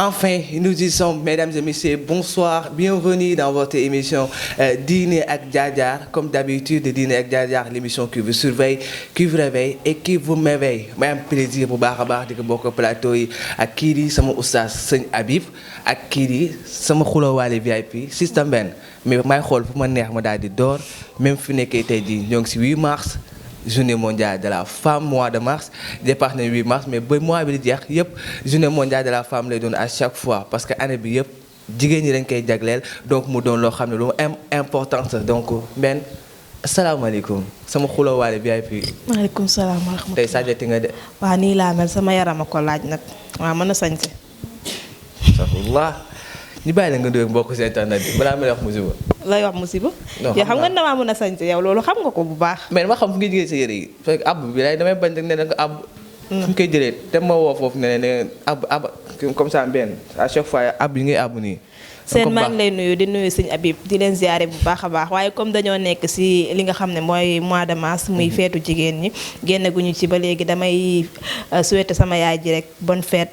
Enfin, nous y sommes, mesdames et messieurs. Bonsoir, bienvenue dans votre émission Dîner ak Jaar Jaar. Comme d'habitude, Dîner ak Jaar Jaar, l'émission qui vous surveille, qui vous réveille et qui vous m'éveille. Ma am plaisir bu baax a baax di ko bokk plateau yi ak kii di sama oustaz sëñ Habib ak kii di sama xulóowaale VIP système benn mais may xool fu ma neex ma daal di door même fi nekkee tey jii ñoo ngi si 8 mars. Journée mondiale de la femme mois de mars dépasse na 8 mars mais ba mois bi di jeex yëpp journée mondiale de la femme lay doon à chaque fois parce que année bi yëpp jigéen ñi dañ koy jagleel donc mu doon loo xam ne lu importance donc benn asalaamaaleykum sama xulóowaale VIP. maaleykum salaam wa rahmatulah. tey sajjati nga de. waaw nii laa mel sama yaram a ko laaj nag waaw mën na sañse. alhamdulilah ñu bàyyi la nga déglu mbokk si internet bi balaa may wax musiba. lay wax musiba. non yow xam nga damaa mën a sañse yow loolu xam nga ko bu baax. mais dama xam fu nga jëlee sa yére yi fekk ab bi lay damay bañ rek ne da nga ab. fu ñu koy jëlee te ma woo foofu ne ab comme ça benn à chaque fois ab yi ngay ab nii. seen maa ngi lay nuyu di nuyu sëñ Habib di leen ziare bu baax a baax waaye comme dañoo nekk si li nga xam ne mooy mois de mars muy feetu jigéen ñi génn guñu ci ba léegi damay souhaiter sama yaay ji rek bonne fête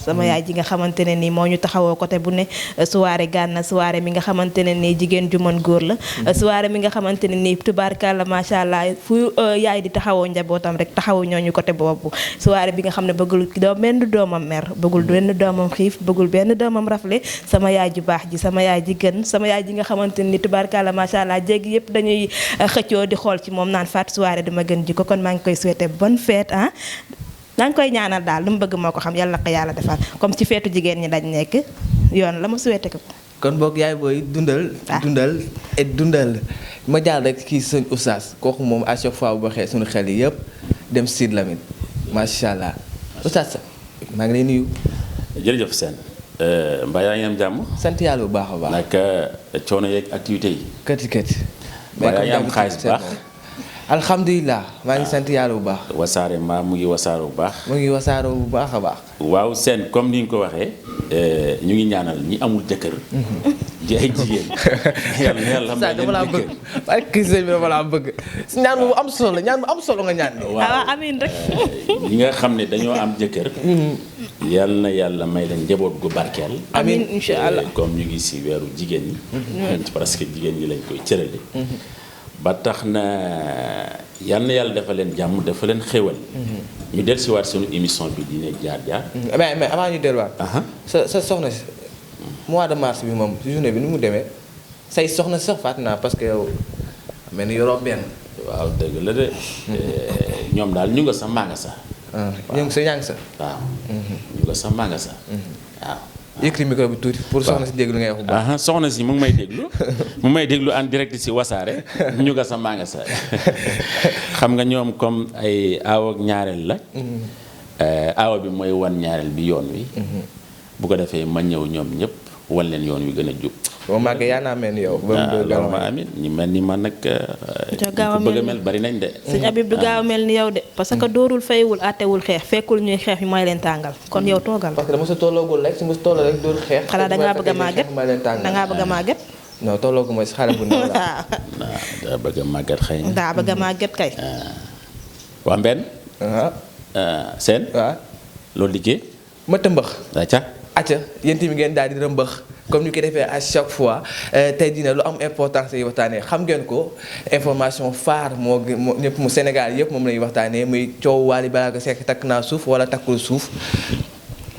sama yaay ji nga xamante ne nii moo ñu taxawoo côté bu ne soirée gànna soirée mi nga xamante ne nii jigéen ju mën góor la soirée mi nga xamante ne nii tubaarkàlla macha allah fu yaay di taxawoo njabootam rek taxawu ñooñu côté boobu soirée bi nga xam ne bëggul benn doomam mer bëggul benn doomam xiif bëggul benn doomam rafle sama yaay ju baax ji sama yaay ji gën sama yaay ji nga xamante ni tubaarkàlla macha allah jéegi yëpp dañuy xëccoo di xool ci moom naan faat soirée dama gën ji ko kon maa ngi koy souhaiter bonne fête maa ngi koy ñaanal daal lu mu bëgg moo ko xam yàlla na ko yàlla defal comme ci feetu jigéen ñi dañ nekk yoon la ma souhaiter ko. kon boog yaay booy dundal. dundal et dundal ma jaar rek kii sëñ oustaz kooku moom à chaque fois bu waxee suñu xel yi yëpp dem Sidy Lamine macha allah oustaz maa ngi lay nuyu. jërëjëf Sène mbaa yaa ngi am jàmm. sant yàlla bu baax a baax. naka coono yeeg activités yi. kati. mbaa yaa ngi am xaalis bu baax. alhamdulilah maa ngi sant yàlla bu baax. wasaare mbaa mu ngi wasaare bu baax. mu ngi wasaare bu baax a baax. waaw Sène comme ni nga ko waxee ñu ngi ñaanal ñi amul jëkkër. ji ay jigéen. yàlla may leen dama laa bëgg waaye kii sëñ bi dama laa bëgg si ñaan bu am solo la ñaan bu am solo nga ñaan. waaw amiin rek. ñi nga xam ne dañoo am jëkkër. yàlla na yàlla may leen njaboot gu barkeel. amiin incha allah comme ñu ngi si weeru jigéen ñi. parce que jigéen ñi lañ koy cërale. ba tax na yal na yàlla dafa leen jàmm dafa leen xéwal. ñu dellusiwaat suñu émission bi Dîner ak Jaar Jaar. mais avant ñu delluwaat. sa soxna si mois de mars bi moom journée bi ni mu demee say soxna sax fàtte naa parce que yow mel ni yoroo benn. waaw dëgg la de ñoom daal ñu nga sa maa nga sa. ñu ngi sa yaa ngi sa. waaw ñu nga sa maa nga sa. waaw. yëkkati micro bi tuuti pour soxna si déglu ngay wax bu baax. soxna si mu ngi may déglu mu may déglu en direct si wasaare ñu nga sa maa nga sa xam nga ñoom comme ay aaw ak ñaareel la. aawa bi mooy wan ñaareel bi yoon wi. bu ko defee ma ñëw ñoom ñëpp wan leen yoon wi gën a jub. boo màggee yaa naa mel ni yow. loolu ma amin ñu mel ni man nag. gaaw a bëgg a mel bari nañ de. sëñ Habib du gaaw a mel ni yow de parce que dóorul faywul àttewul xeex fekkul ñuy xeex mooy leen tàngal kon yow toogal. parce que dama sa tolloogul rek su ma tolloo rek dóor xeex. xanaa dangaa bëgg a màgget dangaa bëgg a màgget. non tolloogu ma si xale bu ndaw la. daa bëgg a màgget xëy na. daa bëgg a màgget kay. waa Mbène. Sène. waaw. loolu liggéey. ma tëmbax. acca. acca yéen tamit ngeen daal di rëmbax comme ni ko defee à chaque fois tey jii lu am importance yi waxtaanee xam ngeen ko information phare moo ñëpp mu Sénégal yëpp moom la ñuy waxtaanee muy coow Wally Ballago Seck takk naa suuf wala takkul suuf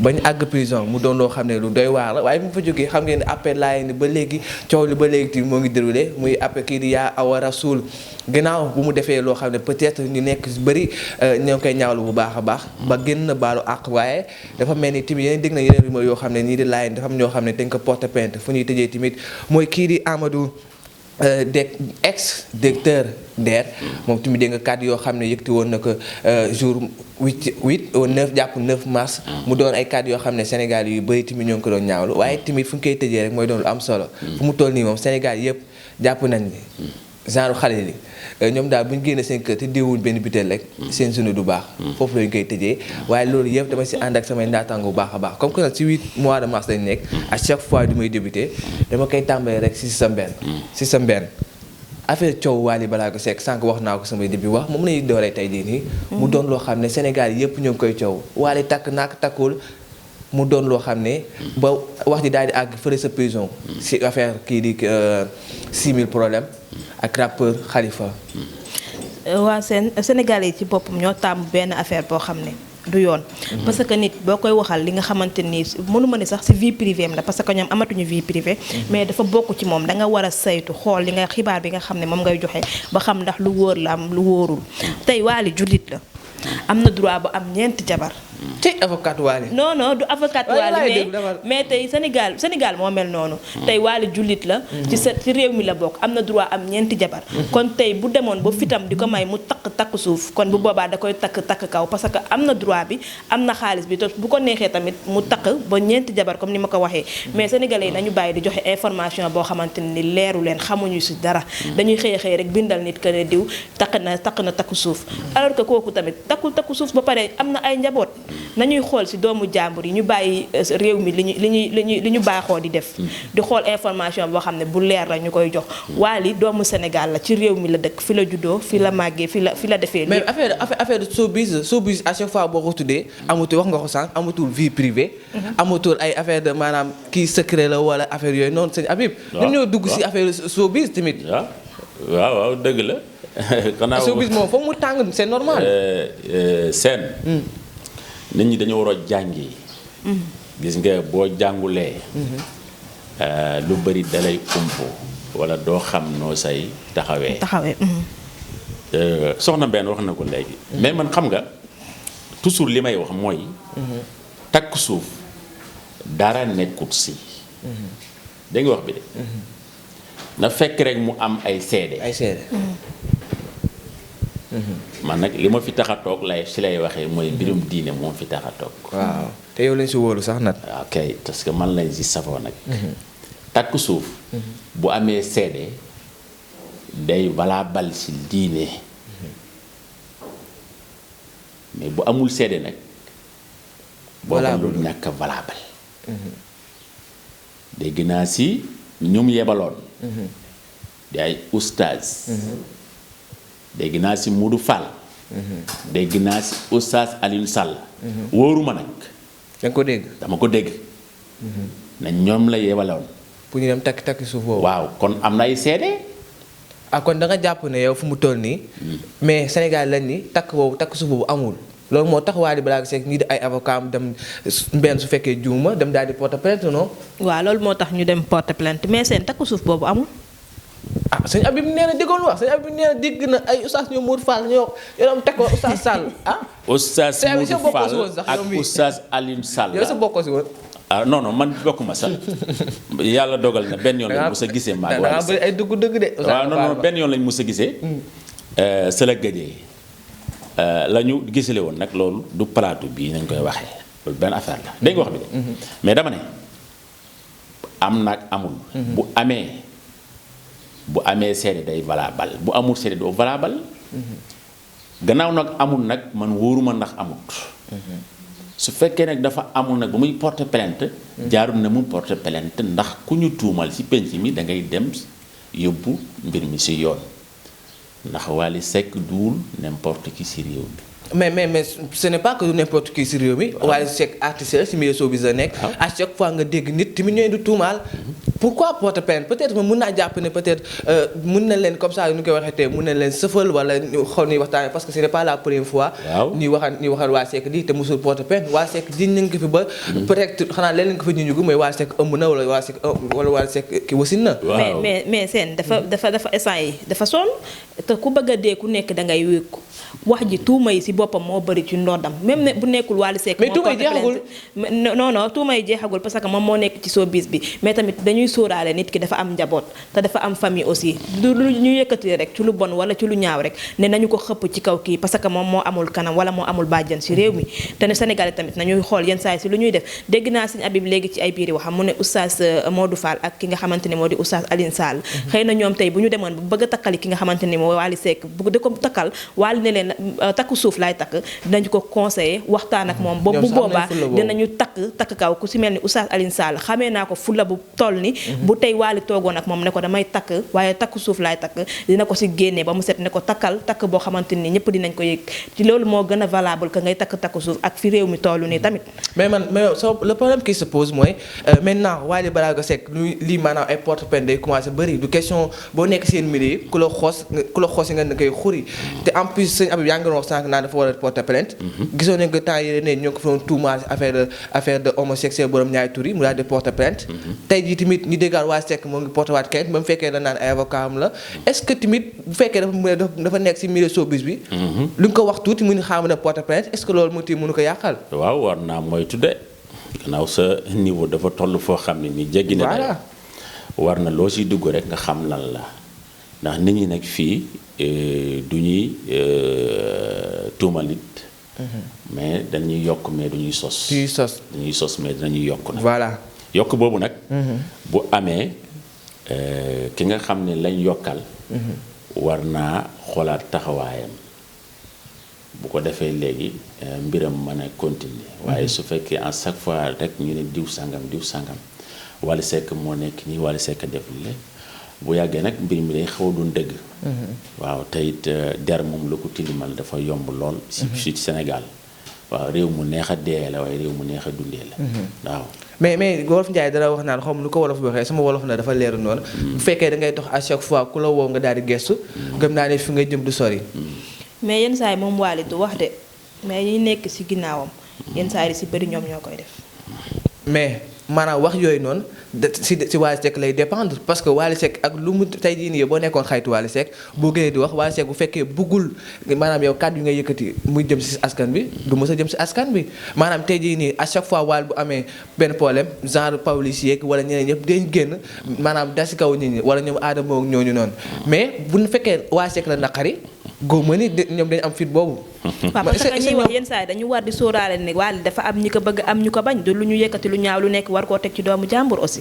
bañ àgg prison mu doon loo xam ne lu doy waar la waaye bu mu fa jógee xam ngeen ne appel laay ni ba léegi coow li ba léegi tamit moo ngi déroulé muy appel kii di Yaa Awa Rassoul ginnaaw bu mu defee loo xam ne peut-être ñu nekk si bëri ñoo ngi koy ñaawlu bu baax a baax ba génn na baalu àq waaye dafa mel ni tamit yeneen dégg na yeneen rumeur yoo xam ne ñii di laay dafa am ñoo xam ne dañ ko porte plainte fu ñuy tëjee tamit mooy kii di Amadou ex directeur DER moom tamit dégg nga kàddu yoo xam ne yëkkati woon na ko jour 8 au 9 jàpp 9 mars mu doon ay kàddu yoo xam ne Sénégal yu bëri tamit ñoo ngi ko doon ñaawlu waaye tamit fu ñu koy tëjee rek mooy doon lu am solo fu mu toll nii moom Sénégal yëpp jàpp nañ ni genre xale li ñoom daal bu ñu génnee seen kër te diwuñ benn butéel rek seen sunu du baax foofu lañu koy tëjee waaye loolu yëpp dama si ànd ak samay ndaataango bu baax a baax comme que nag ci 8 mois de mars lañ nekk à chaque fois du may débuté dama koy tàmbalee rek si sa mbenn affaire coow Wally Ballago Seck sànq wax naa ko samay début wax moom lañuy dooree tey jii nii mu doon loo xam ne Sénégal yëpp ñoo ngi koy coow Wally takk naak takkul mu doon loo xam ne ba wax ji daal di àgg fële sa prison si affaire kii di 6000 problème ak rappeur Khalifa. waa Sénégalais yi ci boppam ñoo tàmm benn affaire boo xam ne du yoon. parce que nit boo koy waxal li nga xamante ni mënuma ne sax ci vie privée am la parce que ñoom amatuñu vie privée. mais dafa bokk ci moom da nga war a saytu xool li nga xibaar bi nga xam ne moom ngay joxe ba xam ndax lu wóor la am lu wóorul. tey Wally jullit la am na droit ba am ñeenti jabar. ci avocat Wally. non du avocat Wally mais tey Sénégal moo mel noonu. tey Wally jullit la. ci réew mi la bokk am na droit am ñeenti jabar. kon tey bu demoon ba fitam di ko may mu takk suuf kon bu boobaa da koy takk kaw parce que am na droit bi am na xaalis bi te bu ko neexee tamit mu takk ba ñeenti jabar comme ni ma ko waxee. mais sénégalais yi nañu bàyyi di joxe information boo xamante ni leeru leen xamuñu si dara. dañuy xëy rek bindal nit que ne diw takk na takku suuf alors que kooku tamit takku suuf ba pare am na ay njaboot. nañuy xool ci doomu jàmbur yi ñu bàyyi réew mi li ñu baaxoo di def. di xool information boo xam ne bu leer la ñu koy jox. Wally doomu Sénégal la ci réew mi la dëkk fi la juddoo fi la màggee fi la defee. mais affaire showbiz à chaque fois boo ko tuddee amatul wax nga ko sànq amatul vie privée. amatul ay affaire de maanaam kii secret la wala affaire yooyu noonu sëñ Habib. waaw ñoo dugg ci affaire showbiz tamit. waaw dëgg la. xanaa showbiz moom foog mu tàng c'est normal. seen. nit ñi dañoo war a jàngi. gis nga boo jàngulee. lu bari dalay umpo wala doo xam noo say taxawee. soxna benn wax na ko léegi. mais man xam nga toujours li may wax mooy. takk suuf dara nekkut si. dégg nga wax bi de. na fekk rek mu am ay seede. man nag li ma fi tax a toog lay waxee mooy mbirum diine moom fi tax a toog. waaw te yow lañ si wóolu sax nag. ok parce que man lañ si safoo nag. takk suuf. bu amee seede day valable si diine. mais bu amul seede nag. valable boobu ñàkk a valable. dégg naa si ñum yebaloon. di ay oustaz. dégg naa si Modou Fall. dégg naa si oustaz Alioune Sall. wóoruma nag. da nga ko dégg. dama ko dégg. na ñoom la yebaloon. pour ñu dem takki suuf boobu. waaw kon am na ay seede. kon da nga jàpp ne yow fu mu toll nii. mais Sénégal lañ ni takk suuf boobu amul. loolu moo tax Wally Ballago Seck ñii di ay avocat am dem benn su fekkee juuma dem daal di porter plainte non. waaw loolu moo tax ñu dem porter plainte mais seen takk suuf boobu amul. sëñ Habib nee na déggoon wax sëñ Habib nee na dégg na ay oustaz ñoom Modou Fall ñoo yow teg ko oustaz Sall oustaz Modou Fall ak oustaz Alioune Sall. yow sa bokkoo si woon. non man bokkuma sax yàlla dogal na benn yoon lañ mës a gisee. maa ngi bëri ay dugg-dëgg de. waaw non benn yoon lañ mës a gisee. sa la gëjee la ñu gisale woon nag loolu du plateau bii nañ koy waxee loolu benn affaire la dégg nga wax bi de. mais dama ne am nag amul. bu amee seede day valable bu amul seede doo valable. gannaaw nag amul nag man wóoruma ndax amut. su fekkee nag dafa amul nag ba muy porter plainte. jaarul na mu porter plainte ndax ku ñu tuumal ci penc mi da ngay dem yóbbu mbir mi ci yoon ndax Wally Seck duwul n'importe qui ci réew mi. mais ce n'est pas que n'importe qui ci réew mi. Wally Seck artiste la ci milieu showbiz la nekk. à chaque fois nga dégg nit tamit ñooy du tuumaal. pourquoi porter plainte peut-être mën naa jàpp ne peut-être mën na leen comme ça ñu koy waxee tey mën na leen sëfal wala ñu xool ñuy waxtaanee parce que ce n'est pas la première fois. waaw ñuy waxal Wally Seck lii te mosul porter plainte Wally Seck jiñ nañ ko fi ba. peut-être xanaa leneen ko fa ñu mooy Wally Seck ëmb na wala Wally Seck ki wasin na. mais seen dafa instant yi dafa sonn te ku bëgg a dee ku nekk da ngay wékku wax ji tuuma yi si boppam moo bëri ci ndoddam même ne bu nekkul Wally Seck. mais tuuma yi jeexagul non tuuma yi jeexagul parce que moom moo nekk ci showbiz bi mais tamit dañuy sóoraale nit ki dafa am njaboot te dafa am famille aussi du lu ñu yëkkati rek ci lu bon wala ci lu ñaaw rek ne nañu ko xëpp ci kaw kii parce que moom moo amul kanam wala moo amul bàjjan si réew mi te ne Sénégalais tamit nañuy xool yenn saa yi si lu ñuy def dégg naa Sëñ Habib léegi ci ay biir waxam mu ne oustaz Modou Fall ak ki nga xamante ni moo di oustaz Alioune Sall xëy na ñoom tey bu ñu demoon bu bëgg a takkali ki nga xamante ni moo Wally Seck bu di ko takkal Wally ne leen takku suuf laay takk dinañ ko conseiller waxtaan ak moom ba bu boobaa dinañu takk kaw ku si mel ni Oustaz Alioune Sall xamee naa ko fulla bu toll ni bu tey Wally toogoon ak moom ne ko damay takk waaye takku suuf laay takk dina ko si génnee ba mu set ne ko takkal takk boo xamante ni ñëpp dinañ ko yëg ci loolu moo gën a valable que ngay takku suuf ak fi réew mi toll nii tamit. mais le problème qui se pose mooy maintenant Wally Ballago Seck lii maanaam ay porte-plainte day commencé bëri du question boo nekk seen milieu ku la xoos nga ne koy xuri te en plus sëñ Abib yaa ngi doon wax sànq naa dafa war a porter plainte gisoon nañ ko temps yi ne ñoo ko fa doon tuumaal affaire de homosexuel borom ñaari tur yi mu daal di porter plainte tey jii tamit ñu déggaat waa Seck moo ngi porter waat kenn ba mu fekkee da naan ay avocat am la est-ce que tamit bu fekkee dafa nekk si milieu showbiz bi lu nga ko wax tuuti mu ni xaama na porter plainte est-ce que loolu mu ti mënu ko yàqal waaw war naa moytu de gannaaw sa niveau dafa toll foo xam ne ni jéggi na day war na loo siy dugg rek nga xam lan la ndax nit ñi nag fii du ñuy tuumal nit mais dañuy yokk mais du ñuy sos dañuy sos mais dinañuy yokk nag voilà yokk boobu nag bu amee ki nga xam ne lañ yokkal war naa xoolaat taxawaayam bu ko defee léegi mbiram mën a continuer waaye su fekkee en chaque fois rek ñu ne diw sangam Wally Seck moo nekk nii Wally Seck def li bu yàggee nag mbir mi day xaw a doon dëgg waaw te it der moom lu ko tilimal dafa yomb lool ci Sénégal waaw réew mu neex a dee la waaye réew mu neex a dundee la waaw mais Wolof Njaay dara wax naan xam lu ko wolof waxee sama wolof na dafa leeru noonu bu fekkee da ngay dox à chaque fois ku la woo nga daal di gestu gëm naa ne fi ngay jëm du sori mais yenn saa yi moom Wally du wax de mais ñi nekk ci ginnaawam yenn saa yi ci bëri ñoom ñoo koy def mais maanaam wax yooyu noonu si Wally Seck lay dépendre parce que Wally Seck ak lu mu tey jii nii boo nekkoon xaytu Wally Seck boo gënee di wax Wally Seck bu fekkee buggul maanaam yow kàddu yi nga yëkkati muy jëm si askan bi du mës a jëm si askan bi maanaam tey jii nii à chaque fois Wally bu amee benn problème genre Pawlish yeeg wala ñeneen ñëpp dañ génn maanaam da si kaw nit ñi wala ñoom aadama ak ñooñu noonu mais bu fekkee Wally Seck la naqari góob ni ñoom dañu am fit boobu. waaw parce que ñuy wax yenn saa yi dañu war di sóoraale ne Wally dafa am ñi ko bëgg am ñu ko bañ du lu ñu yëkkati lu ñaaw lu nekk war koo teg ci doomu jàmbur aussi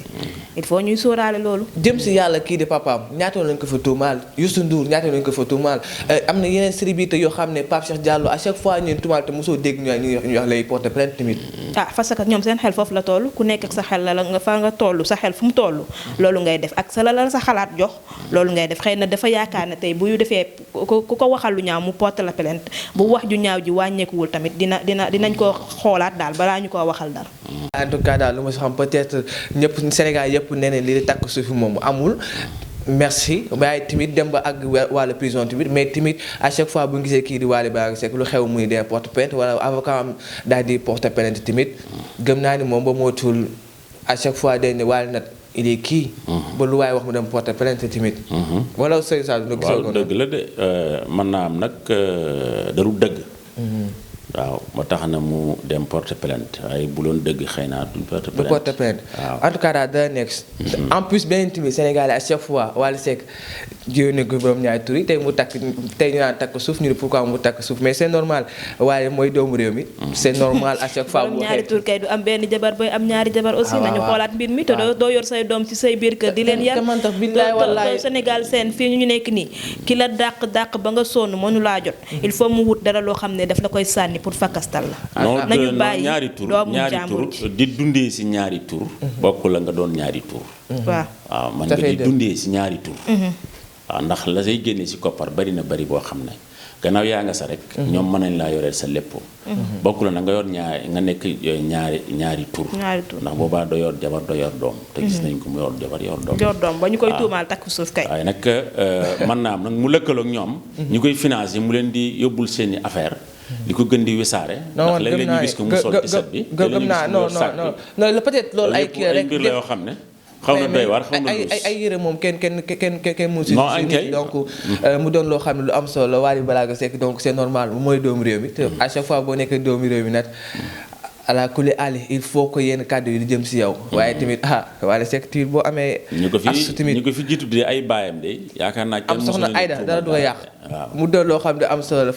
il faut ñuy sóoraale loolu. jëm si yàlla kii di papaam ñaata lañ ko fa tuumaal Youssou Ndour ñaata lañ ko fa tuumaal am na yeneen célébrité yoo xam ne Pape Cheikh Diallo à chaque fois ñun tuumaal te mosoo dégg ñu wax lay porter plainte tamit. parce que ñoom seen xel foofu la toll ku nekk ak sa xel la nga fa nga toll sa xel fu mu toll loolu ngay def ak sa la sa xalaat jox loolu ngay def xëy na dafa yaakaar ne tey bu defee ku ko waxal lu ñaaw mu porter la plainte bu wax ju ñaaw ji wàññeekuwul tamit dinañ ko xoolaat daal balaa ñu ko waxal dara. en tout cas daal lu ma si xam peut-être ñëpp Sénégal yëpp nee nañ li di takk suuf moom amul. merci waaye tamit dem ba ak wàllu prison tamit mais tamit à chaque fois bu ñu gisee kii di Wally Ballago Seck lu xew muy dee porte plainte wala avocat am daal di porte plainte tamit gëm naa ni moom ba mootul à chaque fois day ne Wally nag il est kii. ba lu waaye wax mu dem porte plainte tamit. wala sëñ Sadio nga gisoo ko waaw dëgg la de mën naa am nag daru dëgg. waaw moo tax na mu dem porte plainte waaye bu loon dëgg xëy naa duñ porte plainte waaw en tout cas daal dana nekk en plus beneen tamit Sénégalais à chaque fois Wally Seck jiw na ko borom ñaari tur yi tey mu takk tey ñu naan takk suuf ñu ne pourquoi mu takk suuf mais c'est normal waaye mooy doomu réew mi c'est normal à chaque fois. borom ñaari tur kay du am benn jabar booy am ñaari jabar aussi nañu xoolaat mbir mi te doo yor say doom ci say biir kër di leen yar doo Sénégal seen fii ñu nekk nii ki la dàq ba nga sonn mënu laa jot il faut mu wut dara loo xam ne daf la koy sànni pour fakastal la. nañu bàyyi ñaari tur di dundee si ñaari tur. bokk la nga doon ñaari tur. waaw man nga di dundee si ñaari tur. waaw ndax la say génnee si koppar bari na bari boo xam ne gannaaw yaa nga sa rek. ñoom mën nañ laa yoreel sa lépp. bokk la na nga yor nga nekk ñaari tur. ndax boobaa doo yor jabar doo yor doom. te gis nañ ko mu yor jabar yor doom. ba ñu koy tuumaal takk suuf kay. waaye nag mën naa am nag mu lëkkaloog ñoom. ñu koy financé mu leen di yóbbul seeni affaire di ko gën di wisaare. non ndax léeg-léeg ñu gis ko mu sol tisat bi. gëm naa non peut-être loolu ay kii rek mbir la yoo xam ne. xaw na doy waar xaw na ay yére moom kenn mu si donc mu doon loo xam ne lu am solo la Wally Ballago Seck donc c'est normal mooy doomu réew mi te à chaque fois boo nekkee doomu réew mi nag ala kulli ali il faut que yenn kàddu yi di jëm si yow waaye tamit Wally Seck tiir boo amee ñu ko fi jiitu di ay baayam de yaakaar naa am soxna Aïda dara du ko yàq mu doon loo xam ne am solo la